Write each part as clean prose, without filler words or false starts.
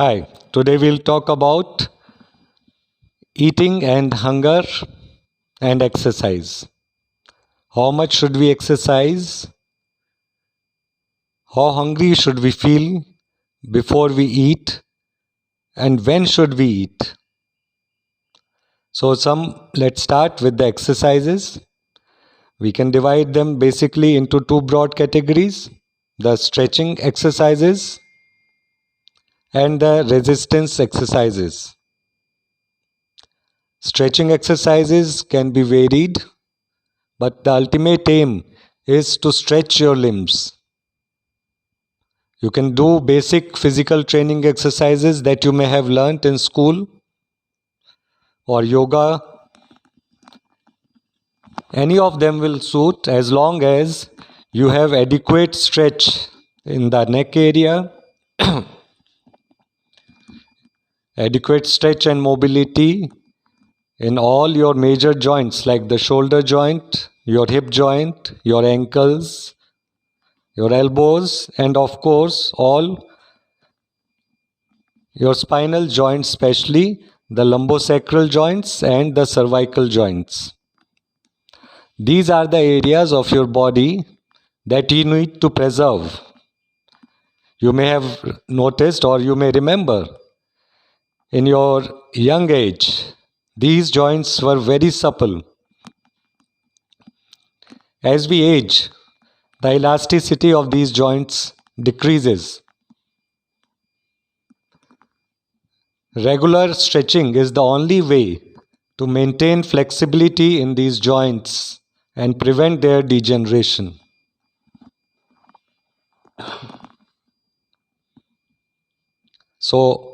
Hi, today we'll talk about eating and hunger and exercise. How much should we exercise? How hungry should we feel before we eat? And when should we eat? Let's start with the exercises. We can divide them basically into two broad categories: the stretching exercises and the resistance exercises. Stretching exercises can be varied, but the ultimate aim is to stretch your limbs. You can do basic physical training exercises that you may have learnt in school or yoga. Any of them will suit as long as you have adequate stretch in the neck area, adequate stretch and mobility in all your major joints like the shoulder joint, your hip joint, your ankles, your elbows, and of course all your spinal joints, especially the lumbosacral joints and the cervical joints. These are the areas of your body that you need to preserve. You may have noticed or you may remember in your young age, these joints were very supple. As we age, the elasticity of these joints decreases. Regular stretching is the only way to maintain flexibility in these joints and prevent their degeneration. So,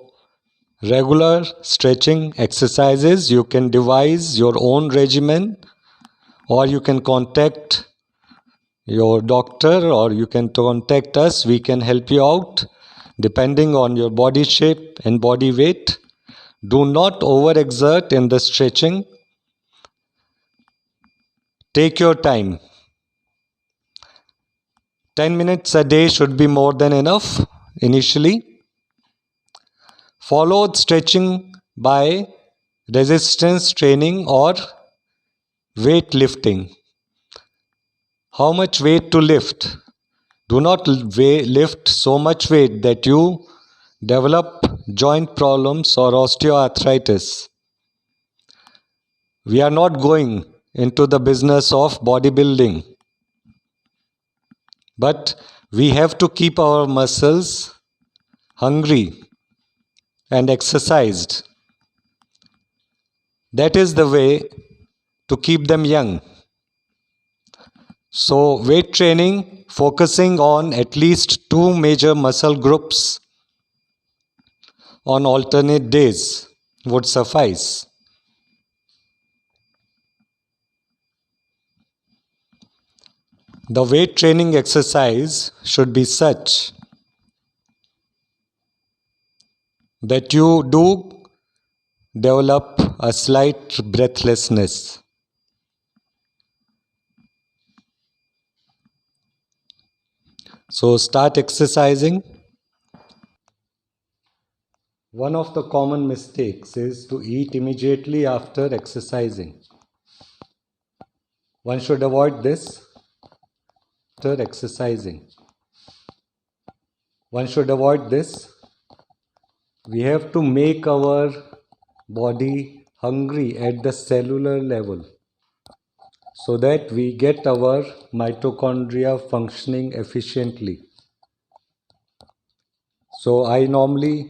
regular stretching exercises, you can devise your own regimen, or you can contact your doctor, or you can contact us. We can help you out depending on your body shape and body weight. Do not overexert in the stretching. Take your time. 10 minutes a day should be more than enough initially. Followed stretching by resistance training or weight lifting. How much weight to lift? Do not lift so much weight that you develop joint problems or osteoarthritis. We are not going into the business of bodybuilding, but we have to keep our muscles hungry and exercised. That is the way to keep them young. So, weight training focusing on at least two major muscle groups on alternate days would suffice. The weight training exercise should be such that you do develop a slight breathlessness. So start exercising. One of the common mistakes is to eat immediately after exercising. One should avoid this after exercising. One should avoid this. We have to make our body hungry at the cellular level so that we get our mitochondria functioning efficiently. So I normally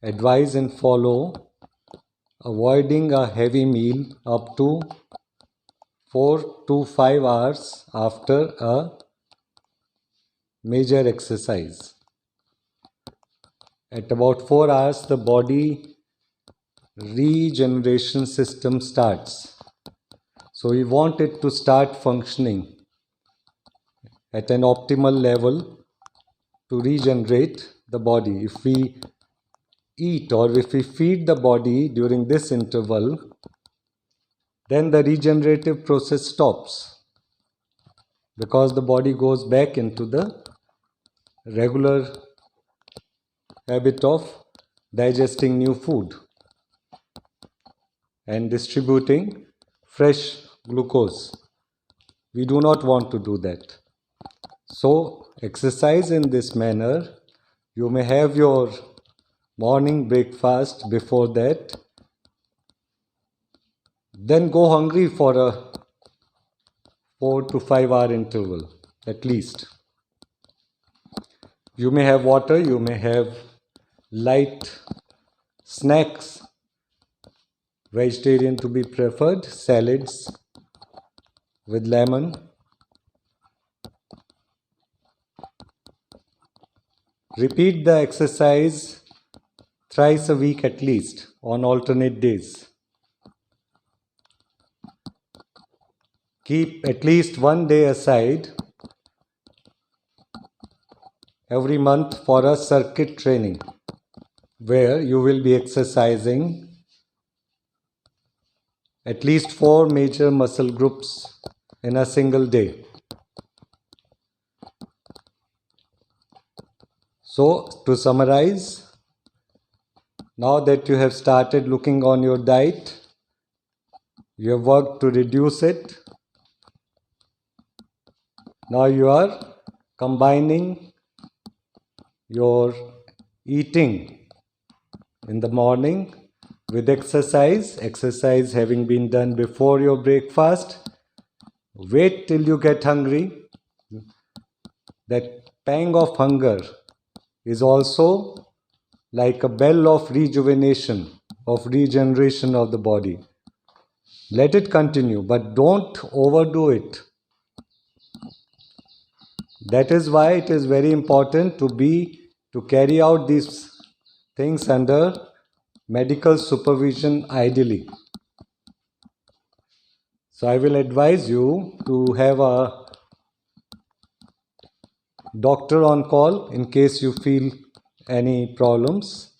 advise and follow avoiding a heavy meal up to 4 to 5 hours after a major exercise. At about 4 hours, the body regeneration system starts. So we want it to start functioning at an optimal level to regenerate the body. If we eat or if we feed the body during this interval, then the regenerative process stops because the body goes back into the regular habit of digesting new food and distributing fresh glucose. We do not want to do that. So exercise in this manner. You may have your morning breakfast before that, then go hungry for a 4 to 5 hour interval at least. You may have water, you may have light snacks, vegetarian to be preferred, salads with lemon. Repeat the exercise thrice a week at least on alternate days. Keep at least one day aside every month for a circuit training where you will be exercising at least 4 major muscle groups in a single day. So, to summarize, now that you have started looking on your diet, you have worked to reduce it. Now you are combining your eating in the morning with exercise having been done before your breakfast. Wait till you get hungry. That pang of hunger is also like a bell of rejuvenation, of regeneration of the body. Let it continue, but don't overdo it. That is why it is very important to carry out these things under medical supervision ideally. So I will advise you to have a doctor on call in case you feel any problems.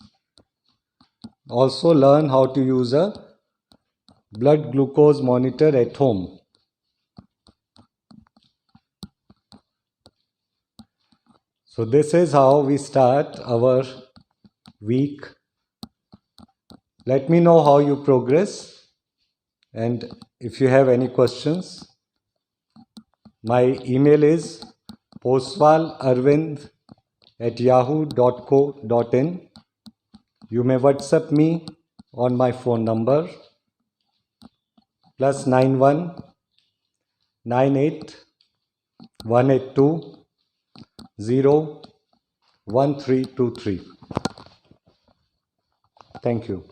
Also learn how to use a blood glucose monitor at home. So this is how we start our week. Let me know how you progress, and if you have any questions, my email is poswalarvind@yahoo.co.in. You may WhatsApp me on my phone number +91 98 182 01323. Thank you.